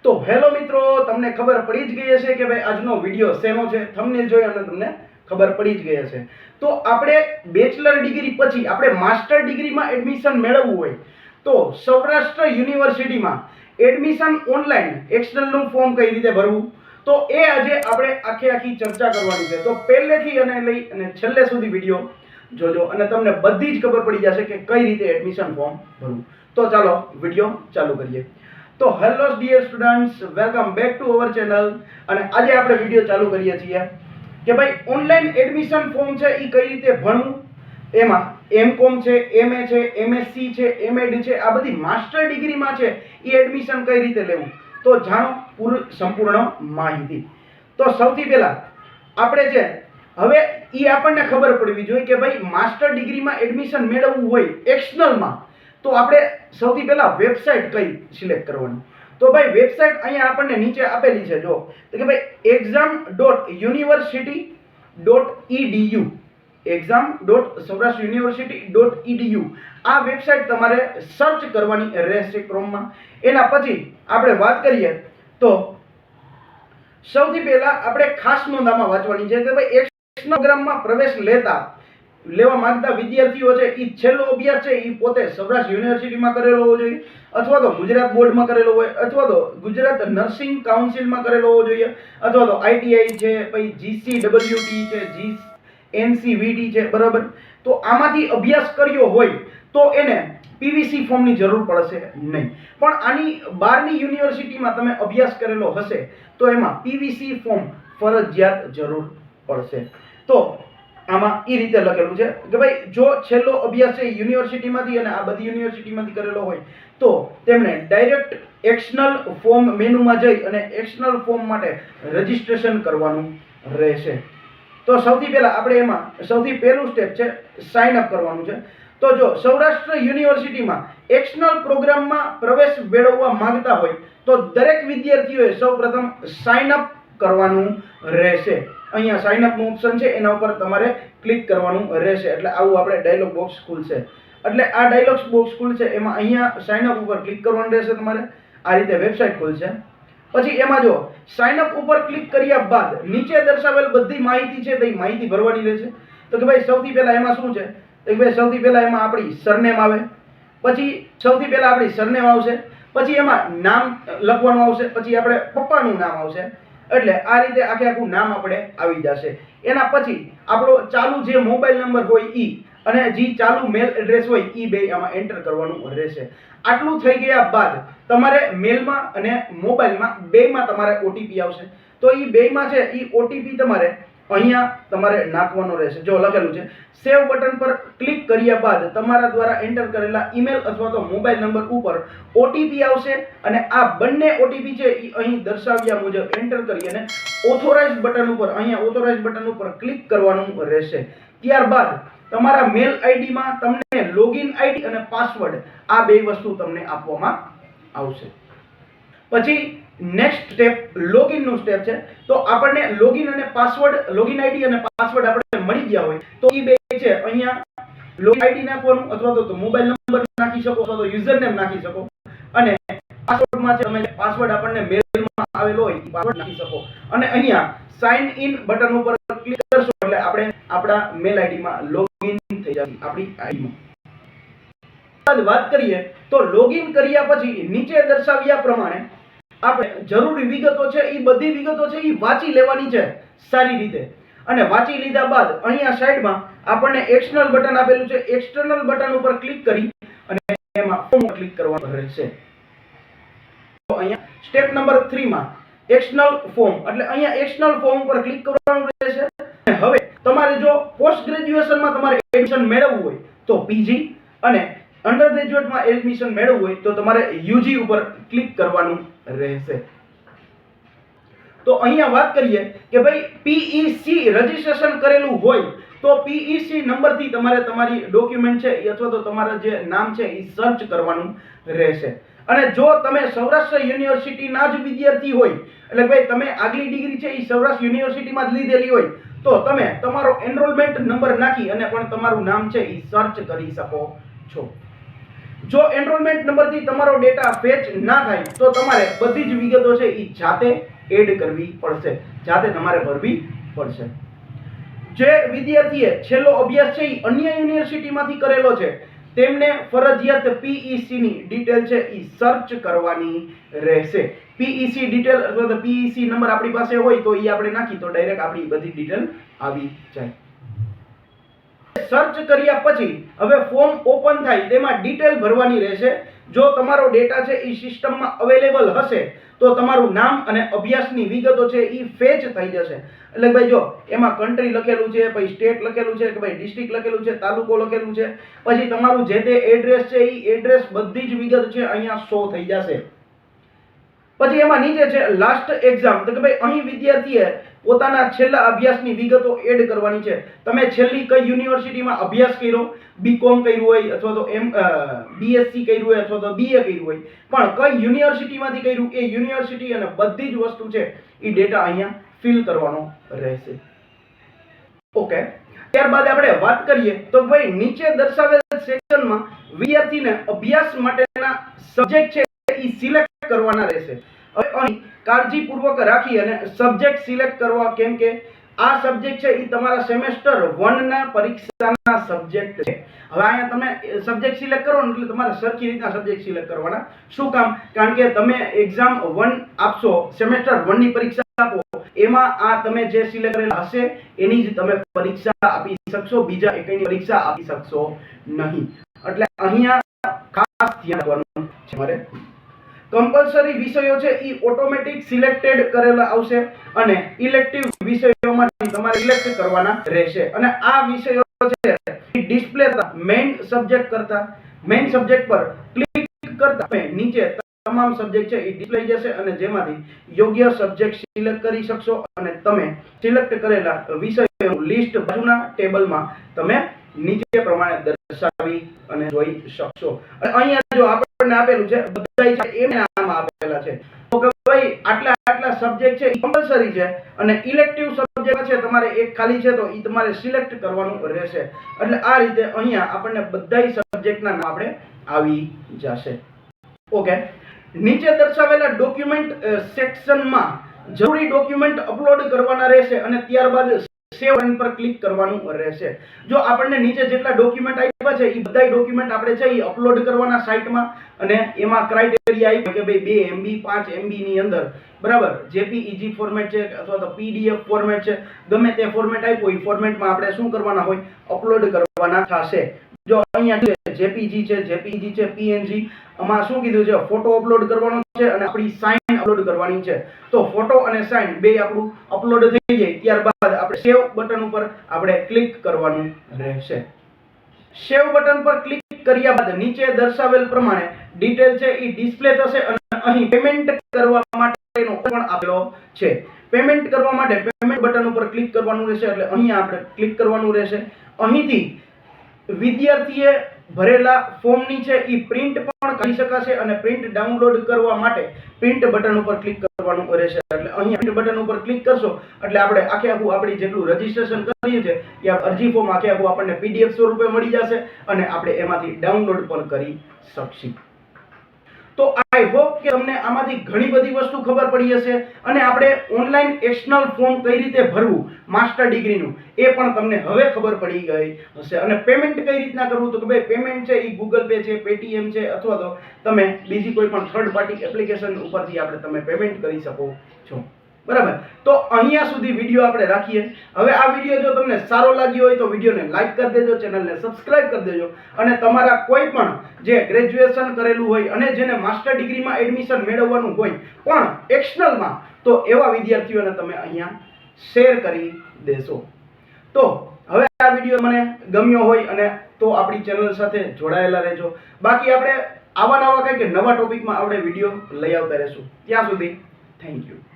તો હેલો મિત્રો, તમને ખબર પડી જ ગઈ હશે કે ભાઈ આજનો વિડીયો શેનો છે. થંબનેલ જોઈ અને તમને ખબર પડી જ ગઈ હશે. તો આપણે બેચલર ડિગ્રી પછી આપણે માસ્ટર ડિગ્રીમાં એડમિશન મેળવવું હોય તો સૌરાષ્ટ્ર યુનિવર્સિટીમાં એડમિશન ઓનલાઈન એક્સટર્નલનું ફોર્મ કઈ રીતે ભરવું, તો એ આજે આપણે આખી ચર્ચા કરવાની છે. તો પહેલેથી અને લઈ અને છેલ્લે સુધી વિડીયો જોજો અને તમને બધી જ ખબર પડી જશે કે કઈ રીતે એડમિશન ફોર્મ ભરવું. તો ચાલો વિડીયો ચાલુ કરીએ. તો hello dear students, welcome back to our channel. અને આજે આપણે વિડીયો ચાલુ કરીએ છીએ કે ભાઈ ઓનલાઈન એડમિશન ફોર્મ છે એ કઈ રીતે ભણવું, એમાં એમકોમ છે, એમએ છે, એમએસસી છે, એમએડ છે, આ બધી માસ્ટર ડિગ્રીમાં છે એ એડમિશન કઈ રીતે લેવું, તો જાણો સંપૂર્ણ માહિતી. તો સૌથી પહેલા આપણે છે હવે એ આપણને ખબર પડવી જોઈએ કે ભાઈ માસ્ટર ડિગ્રીમાં એડમિશન મેળવવું હોય એક્સટર્નલમાં તો આપણે સૌથી પહેલા વેબસાઇટ કઈ સિલેક્ટ કરવાની. તો ભાઈ વેબસાઇટ અહીંયા આપણને નીચે આપેલી છે, જો તો કે ભાઈ exam.university.edu exam.saurashtrauniversity.edu આ વેબસાઇટ તમારે સર્ચ કરવાની રહેશે ક્રોમમાં. એના પછી આપણે વાત કરીએ તો સૌથી પહેલા આપણે ખાસ નોંધામાં વાંચવાની છે કે ભાઈ એક્સટર્નલ પ્રોગ્રામમાં પ્રવેશ લેવા માંગતા વિદ્યાર્થીઓ છે એ છેલ્લો અભ્યાસ છે એ પોતે સૌરાષ્ટ્ર યુનિવર્સિટીમાં કરેલો હોવો જોઈએ, અથવા તો ગુજરાત બોર્ડમાં કરેલો હોય, અથવા તો ગુજરાત નર્સિંગ કાઉન્સિલમાં કરેલો હોવો જોઈએ, અથવા તો આઈટીઆઈ છે, પછી જીસીડબલ્યુટી છે, એનસીવીટી છે, બરાબર. તો આમાંથી અભ્યાસ કર્યો હોય તો એને પીવીસી ફોર્મની જરૂર પડશે નહીં. પણ આની બહારની યુનિવર્સિટીમાં તમે અભ્યાસ કરેલો હશે તો એમાં પીવીસી ફોર્મ ફરજિયાત જરૂર પડશે. તો આમાં એ રીતે લખેલું છે કે ભાઈ જો છેલ્લો અભ્યાસ છે યુનિવર્સિટીમાંથી અને આ બધી યુનિવર્સિટીમાંથી કરેલો હોય તો તેમણે ડાયરેક્ટ એક્સટર્નલ ફોર્મ મેનુમાં જઈ અને એક્સટર્નલ ફોર્મ માટે રજીસ્ટ્રેશન કરવાનું રહેશે. તો સૌથી પહેલા આપણે એમાં સૌથી પહેલું સ્ટેપ છે સાઇન અપ કરવાનું છે. તો જો સૌરાષ્ટ્ર યુનિવર્સિટીમાં એક્સટર્નલ પ્રોગ્રામમાં પ્રવેશ મેળવવા માંગતા હોય તો દરેક વિદ્યાર્થીઓએ સૌપ્રથમ સાઇન અપ કરવાનું રહેશે. અહીંયા સાઇન અપ નું ઓપ્શન છે એના ઉપર તમારે ક્લિક કરવાનું રહેશે. એટલે આવું આપણે ડાયલોગ બોક્સ ખુલશે. એટલે આ ડાયલોગ બોક્સ ખુલશે એમાં અહીંયા સાઇન અપ ઉપર ક્લિક કરવાનું રહેશે તમારે. આ રીતે વેબસાઇટ ખુલશે. પછી એમાં જો સાઇન અપ ઉપર ક્લિક કર્યા બાદ નીચે દર્શાવેલ બધી માહિતી છે તે માહિતી ભરવાની રહેશે. તો કે ભાઈ સૌથી પહેલા એમાં શું છે તો ભાઈ સૌથી પહેલા એમાં આપણી સરનેમ આવે, પછી સૌથી પહેલા આપણી સરનેમ આવશે, પછી એમાં નામ લખવાનું આવશે, પછી આપણે પપ્પાનું નામ આવશે. એટલે આ રીતે આખું નામ આપણે આવી જશે. એના પછી આપણો ચાલુ જે મોબાઈલ નંબર હોય ઈ અને જે ચાલુ મેલ એડ્રેસ હોય ઈ બે આમાં એન્ટર કરવાનું રહેશે. આટલું થઈ ગયા બાદ તમારે મેલમાં અને મોબાઈલમાં બેમાં તમારે ઓટીપી આવશે. તો ઈ બેમાં છે ઈ ઓટીપી તમારે અહીંયા તમારે નાખવાનો રહેશે. જો લખેલું છે સેવ બટન પર ક્લિક કર્યા બાદ તમારા દ્વારા એન્ટર કરેલા ઈમેલ અથવા તો મોબાઈલ નંબર ઉપર ઓટીપી આવશે અને આ બંને ઓટીપી છે એ અહીં દર્શાવ્યા મુજબ એન્ટર કરી અને ઓથોરાઇઝ બટન ઉપર અહીંયા ઓથોરાઇઝ બટન ઉપર ક્લિક કરવાનું રહેશે. ત્યારબાદ તમારા મેલ આઈડીમાં તમને લોગિન આઈડી અને પાસવર્ડ આ બે વસ્તુ તમને આપવામાં આવશે. પછી નેક્સ્ટ સ્ટેપ લોગિન નું સ્ટેપ છે. તો આપણને લોગિન અને પાસવર્ડ લોગિન આઈડી અને પાસવર્ડ આપણે મળી ગયા હોય તો ઈ બે છે અહીંયા લોગિન આઈડી નાખવાનું અથવા તો મોબાઈલ નંબર નાખી શકો અથવા તો યુઝર નેમ નાખી શકો અને પાસવર્ડમાં છે તમે પાસવર્ડ આપણને મેલમાં આવેલો હોય ઈ પાસવર્ડ નાખી શકો અને અહીંયા સાઇન ઇન બટન ઉપર ક્લિક કરશો એટલે આપણે આપણા મેલ આઈડીમાં લોગિન થઈ જશે આપણી આઈડીમાં. વાત કરીએ તો લોગિન કર્યા પછી નીચે દર્શાવ્યા પ્રમાણે આપણે જરૂરી વિગતો છે એ બધી વિગતો છે એ વાંચી લેવાની છે સારી રીતે. અને વાંચી લીધા બાદ અહીંયા સાઈડમાં આપણને એક્સટર્નલ બટન આપેલું છે. એક્સટર્નલ બટન ઉપર ક્લિક કરી અને એમાં ફોર્મ ક્લિક કરવાનું રહેશે. તો અહીંયા સ્ટેપ નંબર 3 માં એક્સટર્નલ ફોર્મ એટલે અહીંયા એક્સટર્નલ ફોર્મ ઉપર ક્લિક કરવાનું રહેશે. હવે તમારે જો પોસ્ટ ગ્રેજ્યુએશનમાં તમારે એડમિશન મેળવવું હોય તો પીજી અને અંડર ગ્રેજ્યુએટમાં એડમિશન મેળવવું હોય તો તમારે યુજી ઉપર ક્લિક કરવાનું રહેશે. તો અહીંયા વાત કરીએ કે ભાઈ પીઈસી રજીસ્ટ્રેશન કરેલું હોય તો પીઈસી નંબરથી તમારે તમારી ડોક્યુમેન્ટ છે અથવા તો તમારા જે નામ છે એ સર્ચ કરવાનું રહેશે. અને જો તમે સૌરાષ્ટ્ર યુનિવર્સિટીના જ વિદ્યાર્થી હોય એટલે ભાઈ તમે આગલી ડિગ્રી છે એ સૌરાષ્ટ્ર યુનિવર્સિટીમાં જ લીધેલી હોય તો તમે તમારો એનરોલમેન્ટ નંબર નાખી અને પણ તમારું નામ છે એ સર્ચ કરી શકો છો. જો એનરોલમેન્ટ નંબરથી તમારો ડેટા ફેચ ના થાય તો તમારે બધી જ વિગતો છે એ જાતે એડ કરવી પડશે, જાતે તમારે ભરવી પડશે. જે વિદ્યાર્થીએ છેલ્લો અભ્યાસ છે એ અન્ય યુનિવર્સિટીમાંથી કરેલો છે તેમને ફરજિયાત પીઈસી ની ડિટેલ છે એ સર્ચ કરવાની રહેશે. પીઈસી ડિટેલ અથવા તો પીઈસી નંબર આપણી પાસે હોય તો એ આપણે નાખી તો ડાયરેક્ટ આપણી બધી ડિટેલ આવી જાય. સર્ચ કર્યા પછી હવે ફોર્મ ઓપન થાય તેમાં ડિટેલ ભરવાની રહેશે. જો તમારો ડેટા છે એ સિસ્ટમમાં અવેલેબલ હશે તો તમારું નામ અને અભ્યાસની વિગતો છે એ ફેચ થઈ જશે. એટલે ભાઈ જો એમાં કન્ટ્રી લખેલું છે, પછી સ્ટેટ લખેલું છે, કે ભાઈ ડિસ્ટ્રિક્ટ લખેલું છે, તાલુકો લખેલું છે, પછી તમારું જે તે એડ્રેસ છે એ એડ્રેસ બધી જ વિગત છે અહીંયા શો થઈ જશે. પછી એમાં નીચે છે લાસ્ટ એક્ઝામ, તો કે ભાઈ અહીં વિદ્યાર્થીએ પોતાના છેલ્લા અભ્યાસની વિગતો એડ કરવાની છે. તમે છેલ્લી કઈ યુનિવર્સિટીમાં અભ્યાસ કર્યો, બીકોમ કર્યું હોય અથવા તો બીએસસી કર્યું હોય અથવા તો બીએ કર્યું હોય, પણ કઈ યુનિવર્સિટીમાંથી કર્યું એ યુનિવર્સિટી અને બધી જ વસ્તુ છે એ ડેટા અહીંયા ફિલ કરવાનો રહેશે. ઓકે, ત્યારબાદ આપણે વાત કરીએ તો ભાઈ નીચે દર્શાવેલ સેક્શનમાં વિદ્યાર્થીને અભ્યાસ માટેના સબ્જેક્ટ છે એ સિલેક્ટ કરવાના રહેશે. હવે અહીં કાળજીપૂર્વક રાખી અને સબ્જેક્ટ સિલેક્ટ કરવા, કેમ કે આ સબ્જેક્ટ છે એ તમારા સેમેસ્ટર 1 ના પરીક્ષાના સબ્જેક્ટ છે. હવે અહીંયા તમે સબ્જેક્ટ સિલેક્ટ કરો ને એટલે તમારે સરખી રીતના સબ્જેક્ટ સિલેક્ટ કરવાના. શું કામ? કારણ કે તમે એક્ઝામ 1 આપશો, સેમેસ્ટર 1 ની પરીક્ષા આપો, એમાં આ તમે જે સિલેક્ટ કરેલા હશે એની જ તમે પરીક્ષા આપી શકશો, બીજા એકની પરીક્ષા આપી શકશો નહીં. એટલે અહીંયા ખાસ ધ્યાન રાખવાનું છે મારે. કમ્પલસરી વિષયો છે એ ઓટોમેટિક સિલેક્ટેડ કરેલા આવશે અને ઇલેક્ટિવ વિષયોમાંથી તમારે સિલેક્ટ કરવાના રહેશે. અને આ વિષયો છે એ ડિસ્પ્લે મેઇન સબ્જેક્ટ કરતા, મેઇન સબ્જેક્ટ પર ક્લિક કરતા નીચે તમામ સબ્જેક્ટ છે એ ડિસ્પ્લે જશે અને જેમાંથી યોગ્ય સબ્જેક્ટ સિલેક્ટ કરી શકશો અને તમે સિલેક્ટ કરેલા વિષયોનું લિસ્ટ બાજુના ટેબલમાં તમે નીચે પ્રમાણે દર્શાવી અને જોઈ શકશો. અને અહીંયા જો આપણને આપેલું છે બધાય છે એમ નામ આપેલા છે તો કે ભાઈ આટલા સબ્જેક્ટ છે કમ્પલસરી છે અને ઇલેક્ટિવ સબ્જેક્ટ છે તમારે એક ખાલી છે તો એ તમારે સિલેક્ટ કરવાનું રહેશે. એટલે આ રીતે અહીંયા આપણને બધાય સબ્જેક્ટના નામ આપણે આવી જશે. ઓકે, નીચે દર્શાવેલા ડોક્યુમેન્ટ સેક્શનમાં જરૂરી ડોક્યુમેન્ટ અપલોડ કરવાના રહેશે અને ત્યારબાદ સેવ બટન પર ક્લિક કરવાનું રહેશે. જો આપણને નીચે જેટલા ડોક્યુમેન્ટ આપ્યા છે એ બધા ડોક્યુમેન્ટ આપણે છે એ અપલોડ કરવાના સાઇટમાં અને એમાં ક્રાઇટેરિયા આપ્યા કે ભાઈ 2 MB 5 MB ની અંદર, બરાબર, જેપીઈજી ફોર્મેટ છે અથવા તો પીડીએફ ફોર્મેટ છે, ગમે તે ફોર્મેટ આપ્યો એ ફોર્મેટમાં આપણે શું કરવાના હોય, અપલોડ કરવાના થશે. જો અહીંયા જેપીજી છે, જેપીજી છે, પીએનજી, આમાં શું કીધું છે, ફોટો અપલોડ કરવાનો છે અને આપણી સાઇન અપલોડ કરવાની છે. તો ફોટો અને સાઇન બે આપણું અપલોડ થઈ જાય ત્યારબાદ આપણે સેવ બટન ઉપર આપણે ક્લિક કરવાનું રહેશે. સેવ બટન પર ક્લિક કર્યા બાદ નીચે દર્શાવેલ પ્રમાણે ડિટેલ છે એ ડિસ્પ્લે થશે અને અહીં પેમેન્ટ કરવા માટેનો પણ આપેલો છે. પેમેન્ટ કરવા માટે પેમેન્ટ બટન ઉપર ક્લિક કરવાનું રહેશે એટલે અહીંયા આપણે ક્લિક કરવાનું રહેશે. અહીંથી વિદ્યાર્થીએ ભરેલા ફોર્મની છે એ પ્રિન્ટ પણ કરી શકાશે અને પ્રિન્ટ ડાઉનલોડ કરવા માટે પ્રિન્ટ બટન ઉપર ક્લિક કરવાનું રહેશે. એટલે અહીંયા પ્રિન્ટ બટન ઉપર ક્લિક કરશો એટલે આપણે આખે આખું આપણી જેટલું રજીસ્ટ્રેશન કરીએ છીએ એ અરજી ફોર્મ આખે આખું આપણને પીડીએફ સ્વરૂપે મળી જશે અને આપણે એમાંથી ડાઉનલોડ પણ કરી શકશું. તો આઈ હોપ કે તમને આમાંથી ઘણી બધી વસ્તુ ખબર પડી હશે અને આપણે ઓનલાઈન એક્સટર્નલ ફોર્મ કઈ રીતે ભરવું માસ્ટર ડિગ્રીનું એ પણ તમને હવે ખબર પડી ગઈ હશે. અને પેમેન્ટ કઈ રીતના કરવું, તો કે ભાઈ પેમેન્ટ છે એ ગૂગલ પે છે, પેટીએમ છે અથવા તો તમે બીજી કોઈ પણ થર્ડ પાર્ટી એપ્લિકેશન ઉપરથી આપણે તમે પેમેન્ટ કરી શકો છો. બરાબર, તો અહીંયા સુધી વિડીયો આપણે રાખીએ. હવે આ વિડીયો જો તમને સારો લાગ્યો હોય તો વિડીયોને લાઈક કરી દેજો, ચેનલને સબસ્ક્રાઇબ કરી દેજો અને તમારા કોઈ પણ જે ગ્રેજ્યુએશન કરેલું હોય અને જેને માસ્ટર ડિગ્રીમાં એડમિશન મેળવવાનું હોય પણ એક્સટર્નલમાં, તો એવા વિદ્યાર્થીઓને તમે અહીંયા શેર કરી દેશો. તો હવે આ વિડીયો મને ગમ્યો હોય અને તો આપણી ચેનલ સાથે જોડાયેલા રહેજો. બાકી આપણે આવા કંઈક નવા ટોપિકમાં આપણે વિડીયો લઈ આવતા રહેશું. ત્યાં સુધી થેન્ક યુ.